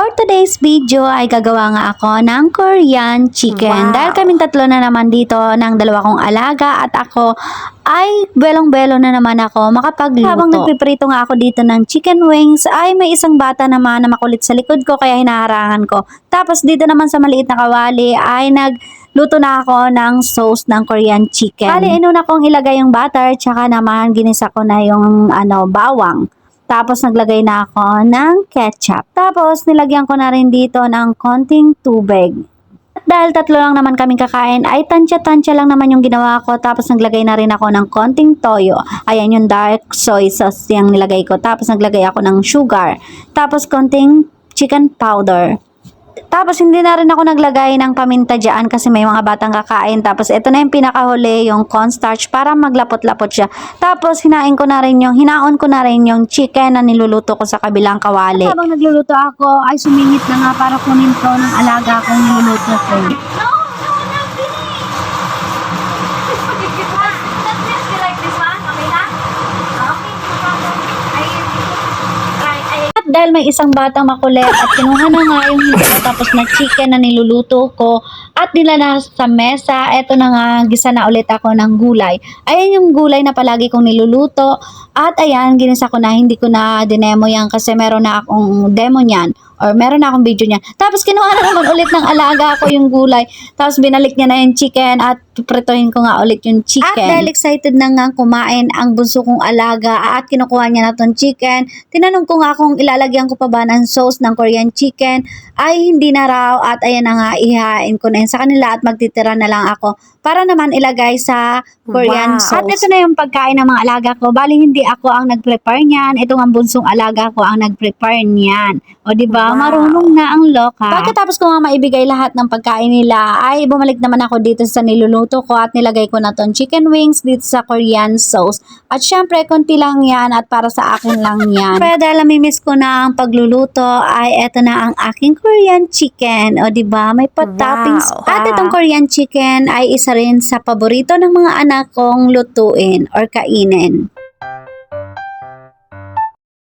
For today's video ay gagawa nga ako ng Korean chicken. Wow. Dahil kaming tatlo na naman dito ng dalawa kong alaga at ako ay belong-belo na naman ako makapagluto. Habang nagpiprito nga ako dito ng chicken wings ay may isang bata naman na makulit sa likod ko kaya hinaharangan ko. Tapos dito naman sa maliit na kawali ay nagluto na ako ng sauce ng Korean chicken. Bali, inuna kong ilagay yung butter tsaka naman ginisa ko na yung bawang. Tapos naglagay na ako ng ketchup. Tapos nilagyan ko na rin dito ng konting tubig. At dahil tatlo lang naman kaming kakain ay tansya-tansya lang naman yung ginawa ko. Tapos naglagay na rin ako ng konting toyo. Ayan yung dark soy sauce yung nilagay ko. Tapos naglagay ako ng sugar. Tapos konting chicken powder. Tapos hindi na rin ako naglagay ng paminta dyan kasi may mga batang kakain. Tapos ito na yung pinakahuli, yung cornstarch para maglapot-lapot siya. Tapos hinaon ko na rin yung chicken na niluluto ko sa kabilang kawali. At habang nagluluto ako ay sumingit na nga para kunin ko ng alaga kong niluluto ko. Dahil may isang batang makulit at kinuha na nga yung hindi tapos na chicken na niluluto ko at nilala sa mesa, eto na nga, gisa na ulit ako ng gulay. Ayan yung gulay na palagi kong niluluto at ayan, ginisa ko na, hindi ko na dinemo yan kasi meron na akong demo niyan or meron na akong video niyan. Tapos kinuha na naman ulit ng alaga ko yung gulay, tapos binalik niya na yung chicken at pritohin ko nga ulit yung chicken. At dahil excited na nga kumain ang bunso kong alaga at kinukuha niya na tong chicken, tinanong ko nga kung ilalagyan ko pa ba ng sauce ng Korean chicken, ay hindi na raw at ayan na nga, ihain ko na yun sa kanila at magtitira na lang ako para naman ilagay sa Korean sauce. At ito na yung pagkain ng mga alaga ko. Bali, hindi ako ang nag-prepare niyan. Ito ang bunsong alaga ko ang nag-prepare niyan. O diba, marunong na ang loka. Pagkatapos ko nga maibigay lahat ng pagkain nila, ay bumalik naman ako dito sa niluluto ko at nilagay ko na tong chicken wings dito sa Korean sauce. At syempre, konti lang yan at para sa akin lang yan. Pero dahil namimiss ko na ang pagluluto, ay eto na ang aking Korean chicken. O diba, may toppings. At itong Korean chicken ay isa rin sa paborito ng mga anak kong lutuin or kainin.